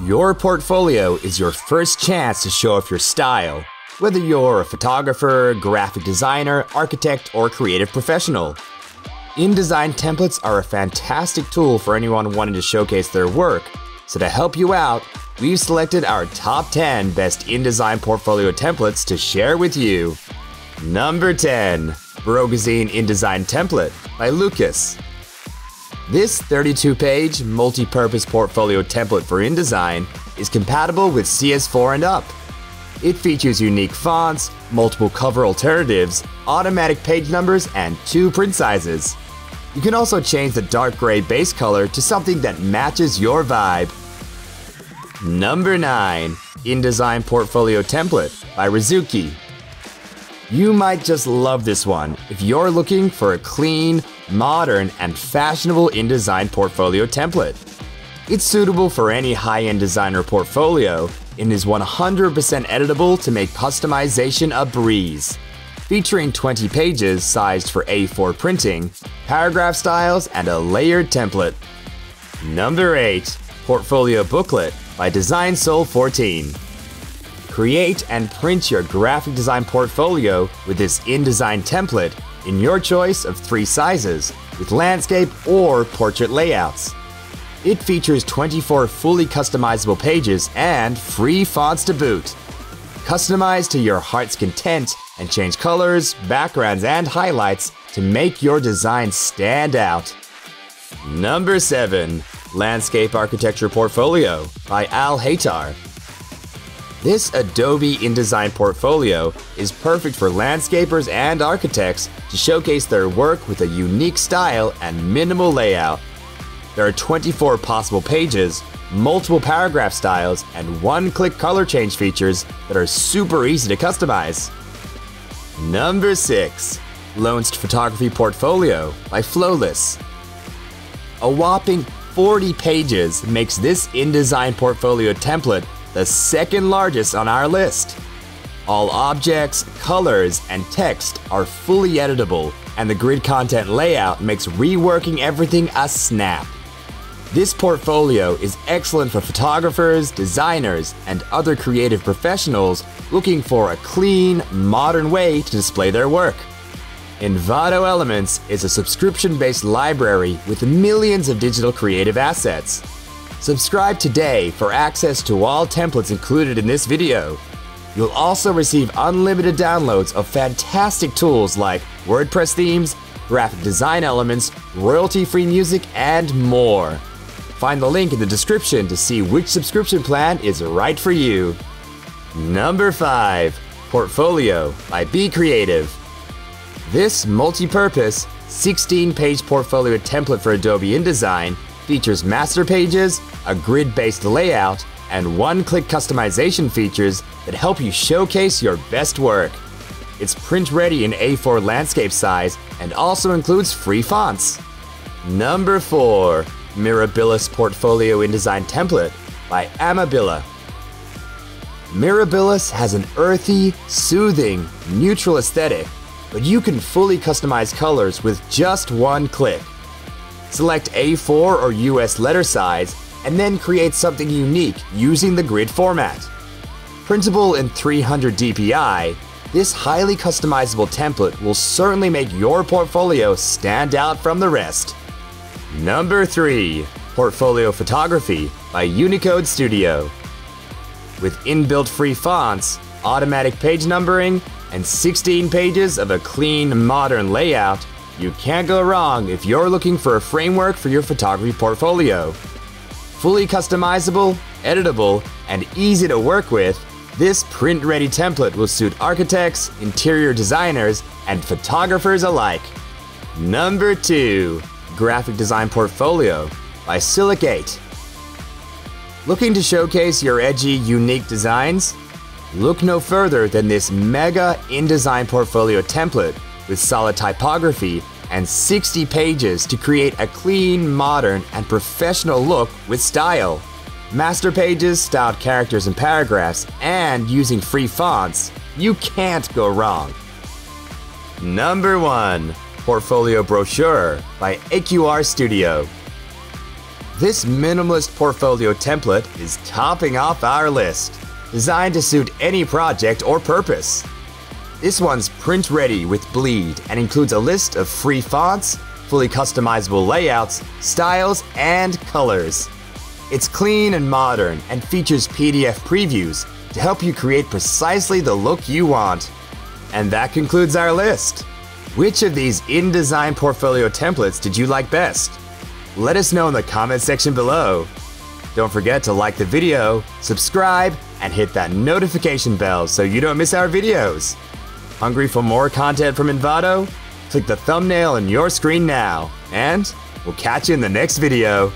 Your portfolio is your first chance to show off your style, whether you're a photographer, graphic designer, architect, or creative professional. InDesign templates are a fantastic tool for anyone wanting to showcase their work, so to help you out, we've selected our top 10 best InDesign portfolio templates to share with you. Number 10. Brogazine InDesign Template by Lucas. This 32-page, multi-purpose portfolio template for InDesign is compatible with CS4 and up. It features unique fonts, multiple cover alternatives, automatic page numbers, and 2 print sizes. You can also change the dark gray base color to something that matches your vibe. Number 9. InDesign Portfolio Template by Rizuki. You might just love this one if you're looking for a clean, modern, and fashionable InDesign portfolio template. It's suitable for any high-end designer portfolio and is 100% editable to make customization a breeze. Featuring 20 pages sized for A4 printing, paragraph styles, and a layered template. Number 8. Portfolio Booklet by Design Soul 14. Create and print your graphic design portfolio with this InDesign template in your choice of 3 sizes, with landscape or portrait layouts. It features 24 fully customizable pages and free fonts to boot. Customize to your heart's content and change colors, backgrounds, and highlights to make your design stand out. Number 7. Landscape Architecture Portfolio by Al Haytar. This Adobe InDesign portfolio is perfect for landscapers and architects to showcase their work with a unique style and minimal layout. There are 24 possible pages, multiple paragraph styles, and one-click color change features that are super easy to customize. Number 6. Lonst Photography Portfolio by Flowless. A whopping 40 pages makes this InDesign portfolio template the second largest on our list. All objects, colors, and text are fully editable, and the grid content layout makes reworking everything a snap. This portfolio is excellent for photographers, designers, and other creative professionals looking for a clean, modern way to display their work. Envato Elements is a subscription-based library with millions of digital creative assets. Subscribe today for access to all templates included in this video. You'll also receive unlimited downloads of fantastic tools like WordPress themes, graphic design elements, royalty-free music, and more. Find the link in the description to see which subscription plan is right for you. Number 5. Portfolio by Be Creative. This multi-purpose, 16-page portfolio template for Adobe InDesign features master pages, a grid-based layout, and one-click customization features that help you showcase your best work. It's print-ready in A4 landscape size and also includes free fonts. Number 4. Mirabilis Portfolio InDesign Template by Amabila. Mirabilis has an earthy, soothing, neutral aesthetic, but you can fully customize colors with just one click. Select A4 or US letter size, and then create something unique using the grid format. Printable in 300 dpi, this highly customizable template will certainly make your portfolio stand out from the rest. Number 3. Portfolio Photography by Unicode Studio. With inbuilt free fonts, automatic page numbering, and 16 pages of a clean, modern layout, you can't go wrong if you're looking for a framework for your photography portfolio. Fully customizable, editable, and easy to work with, this print-ready template will suit architects, interior designers, and photographers alike. Number 2. Graphic Design Portfolio by Silicate. Looking to showcase your edgy, unique designs? Look no further than this mega InDesign portfolio template with solid typography and 60 pages to create a clean, modern, and professional look with style. Master pages, styled characters and paragraphs, and using free fonts, you can't go wrong. Number 1. Portfolio Brochure by AQR Studio. This minimalist portfolio template is topping off our list, designed to suit any project or purpose. This one's print ready with bleed and includes a list of free fonts, fully customizable layouts, styles, and colors. It's clean and modern and features PDF previews to help you create precisely the look you want. And that concludes our list. Which of these InDesign portfolio templates did you like best? Let us know in the comment section below. Don't forget to like the video, subscribe, and hit that notification bell so you don't miss our videos. Hungry for more content from Envato? Click the thumbnail on your screen now, and we'll catch you in the next video.